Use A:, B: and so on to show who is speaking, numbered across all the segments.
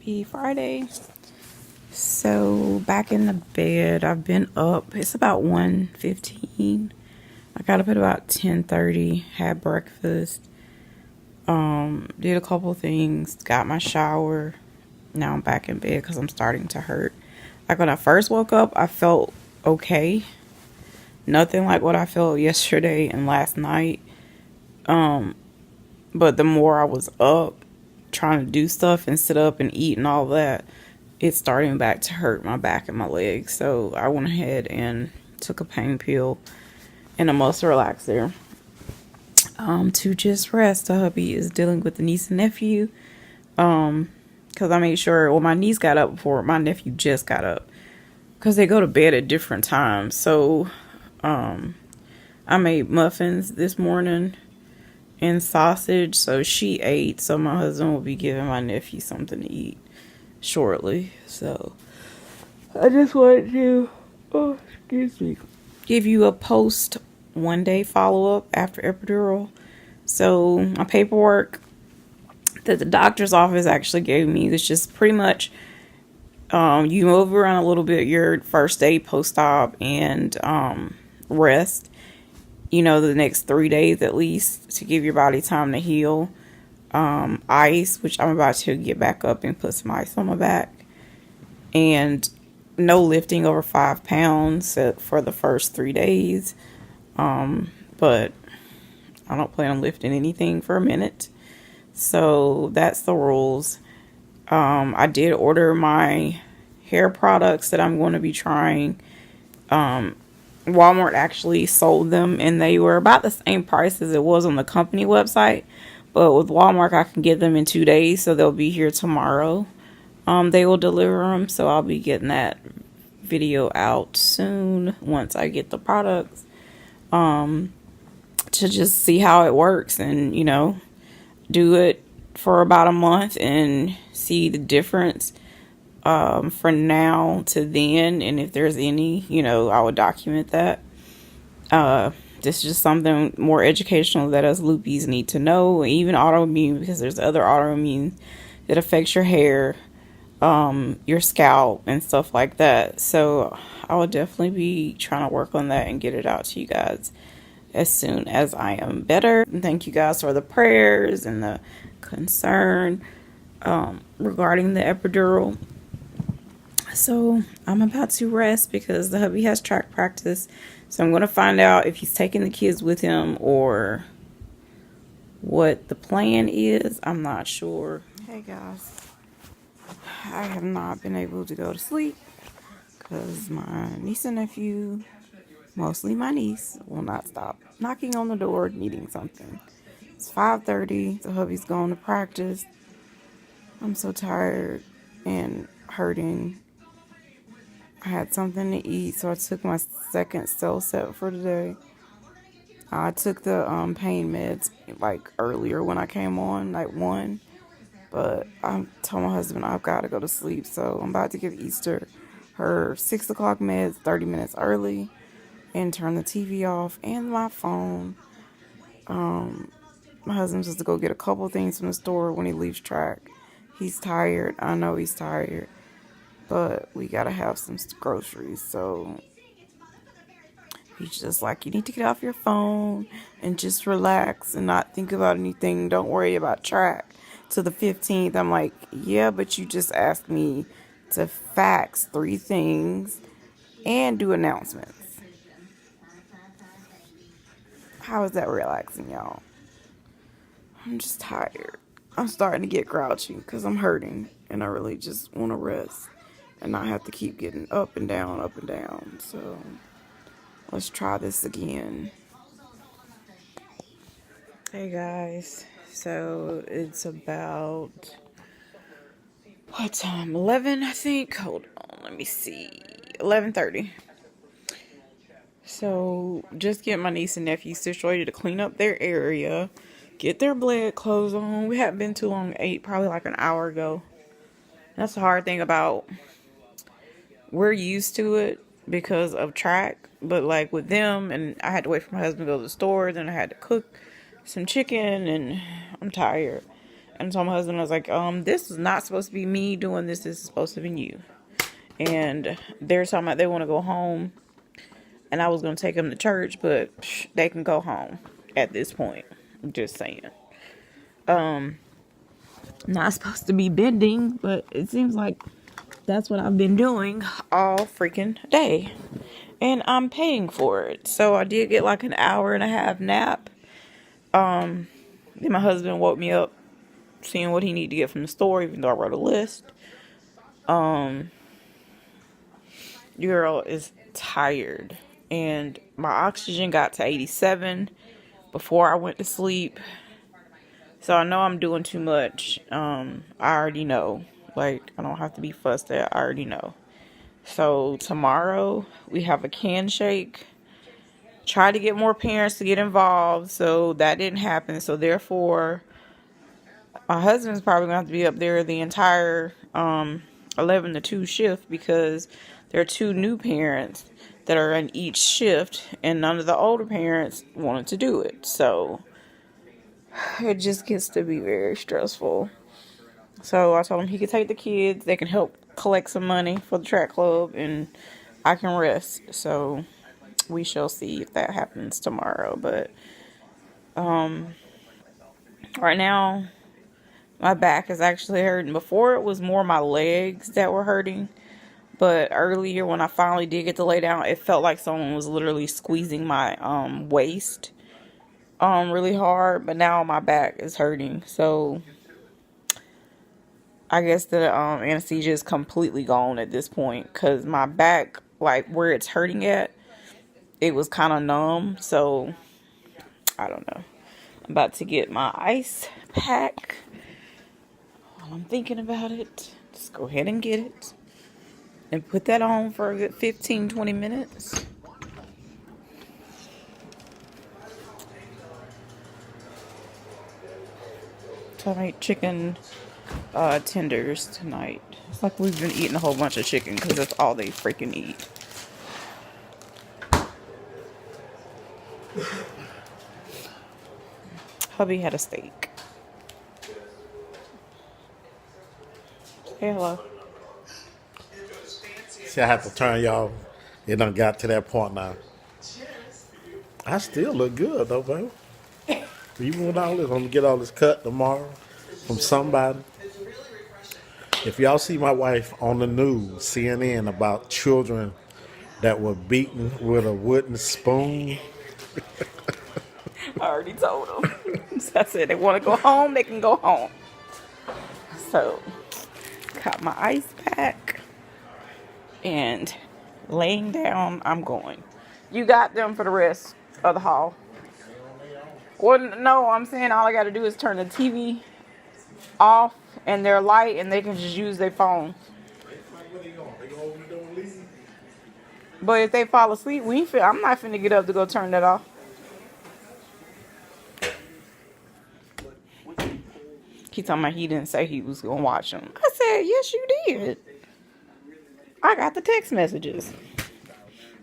A: Happy Friday. So back in the bed. I've been up. It's about 1:15. I got up at about 10:30. Had breakfast. Did a couple things. Got my shower. Now I'm back in bed because I'm starting to hurt. Like when I first woke up, I felt okay. Nothing like what I felt yesterday and last night. But the more I was up trying to do stuff and sit up and eat and all that, it's starting back to hurt my back and my legs. So I went ahead and took a pain pill and a muscle relaxer to just rest. The hubby is dealing with the niece and nephew because I made sure, well, my niece got up before my nephew just got up because they go to bed at different times. So I made muffins this morning and sausage, so she ate. So my husband will be giving my nephew something to eat shortly. So I just wanted to give you a post 1-day follow-up after epidural. So my paperwork that the doctor's office actually gave me was just pretty much you move around a little bit your first day post-op and rest, the next 3 days at least to give your body time to heal. Ice, which I'm about to get back up and put some ice on my back. And no lifting over 5 pounds for the first 3 days. But I don't plan on lifting anything for a minute. So that's the rules. I did order my hair products that I'm going to be trying. Walmart actually sold them and they were about the same price as it was on the company website, but with Walmart I can get them in 2 days, so they'll be here tomorrow. They will deliver them, so I'll be getting that video out soon once I get the products to just see how it works and do it for about a month and see the difference from now to then, and if there's any, I would document that. This is just something more educational that us luppies need to know, even autoimmune, because there's other autoimmune that affects your hair, your scalp, and stuff like that. So I will definitely be trying to work on that and get it out to you guys as soon as I am better. And thank you guys for the prayers and the concern regarding the epidural. So I'm about to rest because the hubby has track practice. So I'm going to find out if he's taking the kids with him or what the plan is. I'm not sure. Hey guys, I have not been able to go to sleep because my niece and nephew, mostly my niece, will not stop knocking on the door needing something. It's 5:30. The hubby's going to practice. I'm so tired and hurting. I had something to eat, so I took my second cell set for today. I took the pain meds like earlier when I came on, like 1. But I told my husband I've got to go to sleep, so I'm about to give Easter her 6 o'clock meds 30 minutes early and turn the TV off and my phone. My husband's just to go get a couple things from the store when he leaves track. He's tired. I know he's tired. But we gotta have some groceries, so he's just like, you need to get off your phone and just relax and not think about anything. Don't worry about track to the 15th. I'm like, yeah, but you just asked me to fax 3 things and do announcements. How is that relaxing, y'all? I'm just tired. I'm starting to get grouchy because I'm hurting and I really just want to rest and not have to keep getting up and down, up and down. So let's try this again. Hey guys, so it's about, what time? 11, I think. Hold on, let me see. 11:30. So just get my niece and nephew situated to clean up their area, get their bled clothes on. We haven't been too long, ate probably like an hour ago. That's the hard thing about, we're used to it because of track, but like with them, and I had to wait for my husband to go to the store, then I had to cook some chicken, and I'm tired. And I told my husband, I was like, this is not supposed to be me doing this. This is supposed to be you. And they're talking about they want to go home. And I was going to take them to church, but they can go home at this point. I'm just saying. Not supposed to be bending, but it seems like that's what I've been doing all freaking day. And I'm paying for it. So I did get like an hour and a half nap. Then my husband woke me up seeing what he needed to get from the store, even though I wrote a list. Girl is tired. And my oxygen got to 87 before I went to sleep. So I know I'm doing too much. I already know. Like, I don't have to be fussed at. I already know. So tomorrow we have a can shake. Try to get more parents to get involved. So that didn't happen. So therefore, my husband's probably going to have to be up there the entire 11 to 2 shift, because there are 2 new parents that are in each shift, and none of the older parents wanted to do it. So it just gets to be very stressful. So I told him he could take the kids. They can help collect some money for the track club, and I can rest. So we shall see if that happens tomorrow. But right now, my back is actually hurting. Before, it was more my legs that were hurting. But earlier, when I finally did get to lay down, it felt like someone was literally squeezing my waist really hard. But now my back is hurting. So I guess the anesthesia is completely gone at this point, because my back, like where it's hurting at, it was kind of numb. So I don't know. I'm about to get my ice pack. While I'm thinking about it, just go ahead and get it and put that on for a good 15-20 minutes. So I made chicken tenders tonight. It's like we've been eating a whole bunch of chicken because that's all they freaking eat. Hubby had a steak. Say hello.
B: See, I have to turn y'all. It done got to that point now. I still look good though, baby. Even with all this, I'm gonna get all this cut tomorrow from somebody. If y'all see my wife on the news, CNN, about children that were beaten with a wooden spoon,
A: I already told them. So I said they want to go home, they can go home. So, got my ice pack and laying down, I'm going. You got them for the rest of the haul? Well, no, I'm saying all I got to do is turn the TV off and their light, and they can just use their phone. But if they fall asleep, I'm not finna get up to go turn that off. He talking about he didn't say he was gonna watch them. I said, yes, you did. I got the text messages.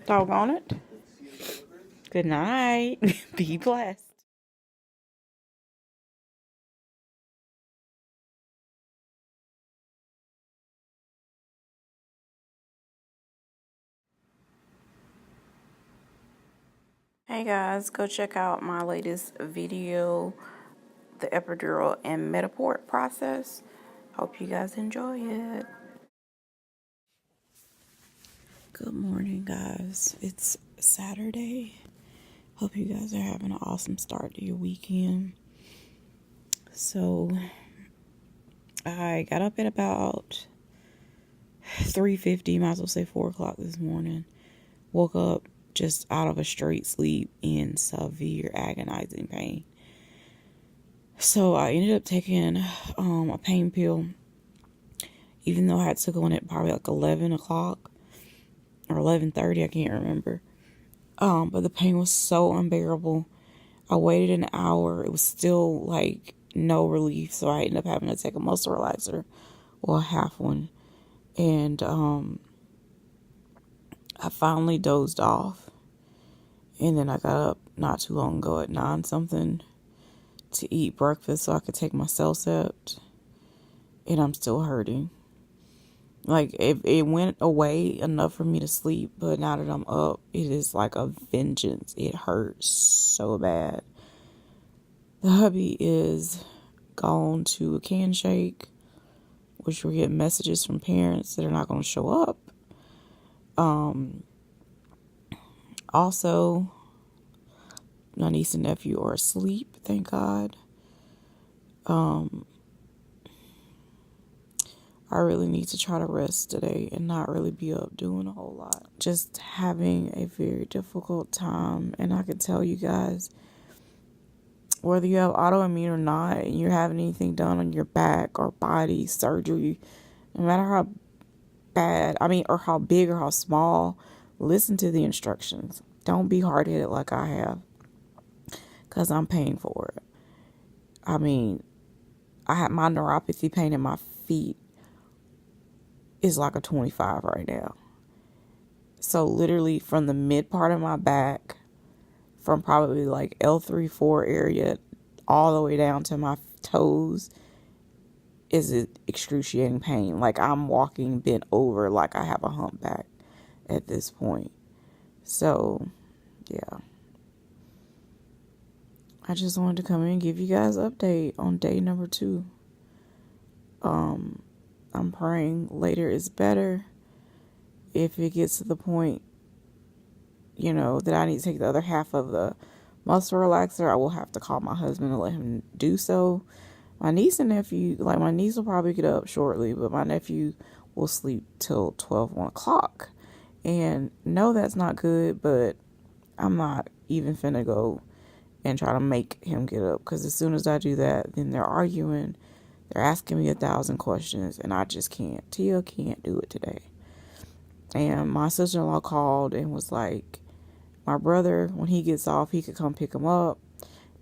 A: Doggone it. Good night. Be blessed. Hey guys, go check out my latest video, the epidural and Metaport process. Hope you guys enjoy it. Good morning, guys. It's Saturday. Hope you guys are having an awesome start to your weekend. So, I got up at about 3:50, might as well say 4 o'clock this morning. Woke up just out of a straight sleep in severe agonizing pain. So I ended up taking a pain pill, even though I had took one at probably like 11 o'clock or 11:30, I can't remember. But the pain was so unbearable. I waited an hour. It was still like no relief, so I ended up having to take a muscle relaxer, or a half one. And I finally dozed off. And then I got up not too long ago at 9 something to eat breakfast so I could take my Celcept, and I'm still hurting. Like, it went away enough for me to sleep, but now that I'm up, it is like a vengeance. It hurts so bad. The hubby is gone to a can shake, which we're getting messages from parents that are not going to show up. Also, my niece and nephew are asleep, thank God. I really need to try to rest today and not really be up doing a whole lot. Just having a very difficult time. And I can tell you guys, whether you have autoimmune or not, and you're having anything done on your back or body, surgery, no matter how bad, or how big or how small, listen to the instructions. Don't be hard-headed like I have, because I'm paying for it. I have my neuropathy pain in my feet is like a 25 right now. So literally from the mid part of my back, from probably like L3-4 area all the way down to my toes, is excruciating pain. Like I'm walking bent over like I have a humpback at this point. So yeah, I just wanted to come in and give you guys an update on day number 2. I'm praying later is better. If it gets to the point, that I need to take the other half of the muscle relaxer, I will have to call my husband and let him do so. My niece and nephew, my niece will probably get up shortly, but my nephew will sleep till 1 o'clock. And no, that's not good, but I'm not even finna go and try to make him get up, because as soon as I do that, then they're arguing. They're asking me 1,000 questions, and I just can't. Tia can't do it today. And my sister-in-law called and was like, my brother, when he gets off, he could come pick him up.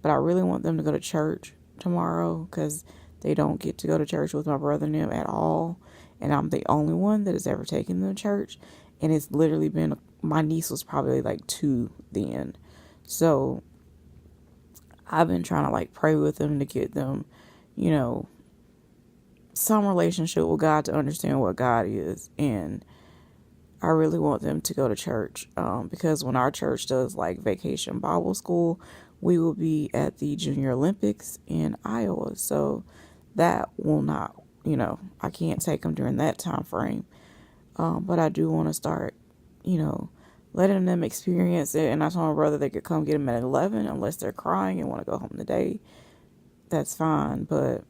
A: But I really want them to go to church tomorrow, because they don't get to go to church with my brother and them at all. And I'm the only one that has ever taken them to church. And it's literally been, my niece was probably like 2 then. So I've been trying to pray with them to get them, some relationship with God, to understand what God is. And I really want them to go to church, because when our church does vacation Bible school, we will be at the Junior Olympics in Iowa. So that will not, I can't take them during that time frame. But I do want to start, letting them experience it. And I told my brother they could come get them at 11, unless they're crying and want to go home today. That's fine. But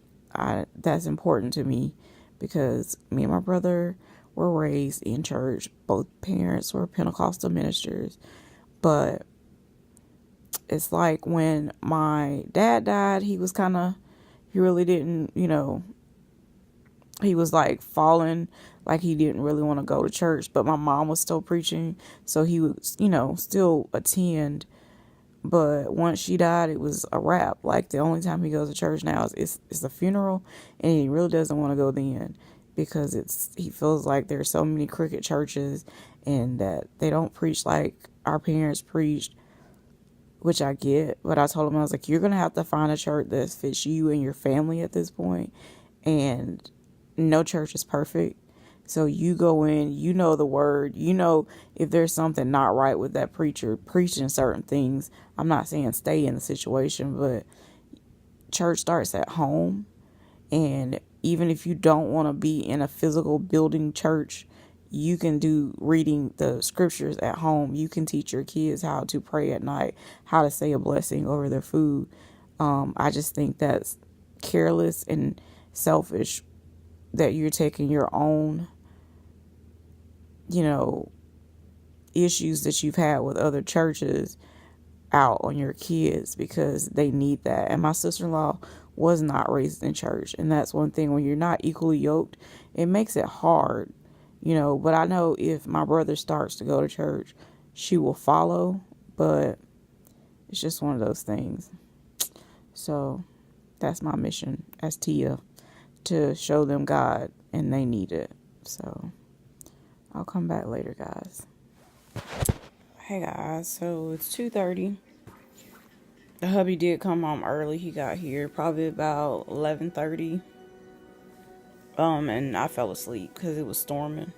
A: that's important to me, because me and my brother were raised in church. Both parents were Pentecostal ministers. But it's like when my dad died, he really didn't, he was falling, he didn't really want to go to church. But my mom was still preaching, so he would, still attend. But once she died, it was a wrap. The only time he goes to church now is the funeral, and he really doesn't want to go then, because he feels like there's so many crooked churches, and that they don't preach like our parents preached, which I get. But I told him, I was like, you're going to have to find a church that fits you and your family at this point, and no church is perfect. So you go in, the word, if there's something not right with that preacher preaching certain things. I'm not saying stay in the situation, but church starts at home. And even if you don't want to be in a physical building church, you can do reading the scriptures at home. You can teach your kids how to pray at night, how to say a blessing over their food. I just think that's careless and selfish, that you're taking your own issues that you've had with other churches out on your kids, because they need that. And my sister-in-law was not raised in church, and that's one thing. When you're not equally yoked, it makes it hard, but I know if my brother starts to go to church, she will follow. But it's just one of those things. So that's my mission as Tia, to show them God, and they need it. So I'll come back later, guys. Hey guys, so it's 2:30. The hubby did come home early. He got here probably about 11:30. And I fell asleep because it was storming.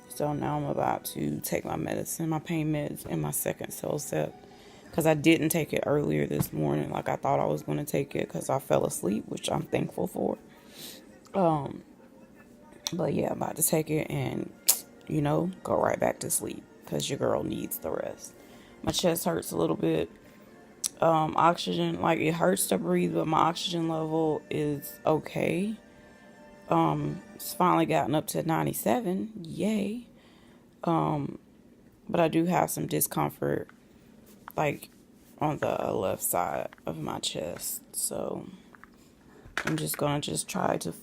A: So now I'm about to take my medicine, my pain meds, and my second cell set. Because I didn't take it earlier this morning like I thought I was going to take it because I fell asleep, which I'm thankful for. But yeah, I'm about to take it and, go right back to sleep because your girl needs the rest. My chest hurts a little bit. Oxygen, like it hurts to breathe, but my oxygen level is okay. It's finally gotten up to 97. Yay. But I do have some discomfort, like on the left side of my chest. So I'm just gonna try to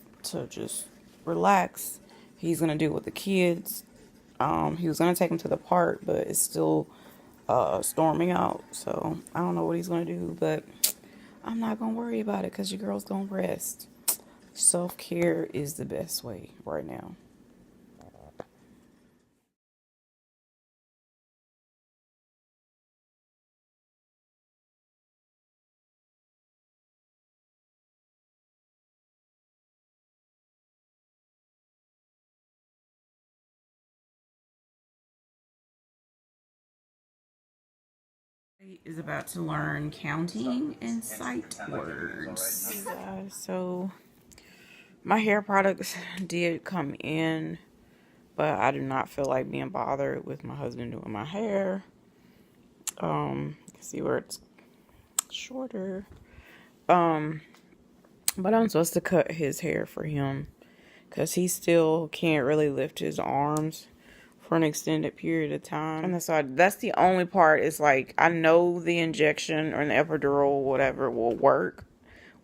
A: just relax. He's gonna do it with the kids. He was gonna take them to the park, but it's still storming out. So I don't know what he's gonna do, but I'm not gonna worry about it because your girl's gonna rest. Self-care is the best way right now. Is about to learn counting and sight words. Hey guys, so my hair products did come in, but I do not feel like being bothered with my husband doing my hair. See where it's shorter. But I'm supposed to cut his hair for him because he still can't really lift his arms for an extended period of time. And that's the only part. Is like I know the injection or the epidural, whatever, will work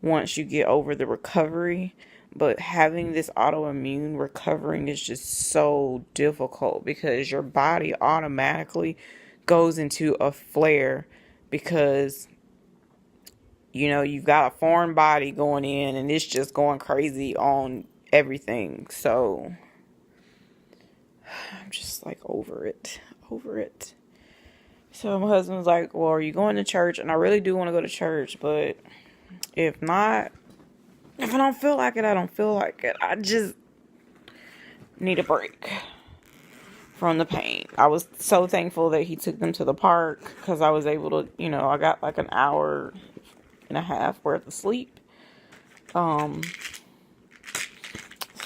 A: once you get over the recovery. But having this autoimmune recovering is just so difficult because your body automatically goes into a flare because you've got a foreign body going in and it's just going crazy on everything. So I'm just like over it. So my husband's like, well, are you going to church? And I really do want to go to church, but if not, if I don't feel like it, I don't feel like it. I just need a break from the pain. I was so thankful that he took them to the park because I was able to, I got like an hour and a half worth of sleep. So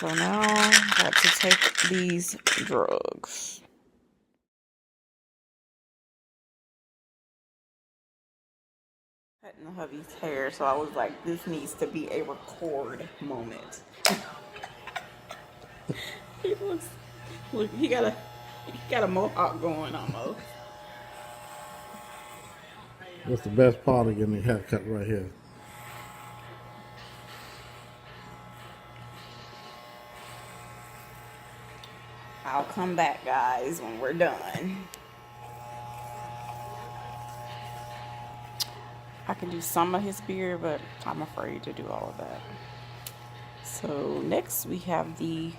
A: now I got to take these drugs. Cutting the hubby's hair, so I was like, this needs to be a record moment. Look, he got a mohawk going almost.
B: What's the best part of getting a haircut right here?
A: I'll come back, guys, when we're done. I can do some of his beard, but I'm afraid to do all of that. So next we have the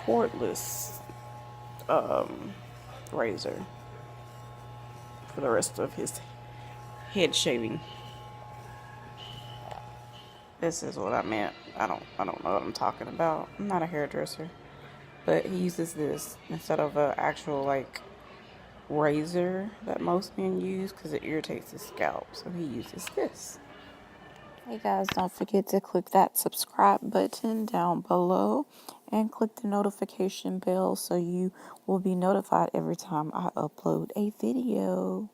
A: cordless razor for the rest of his head shaving. This is what I meant. I don't know what I'm talking about. I'm not a hairdresser, but he uses this instead of an actual like razor that most men use because it irritates his scalp. So he uses this. Hey guys, don't forget to click that subscribe button down below and click the notification bell so you will be notified every time I upload a video.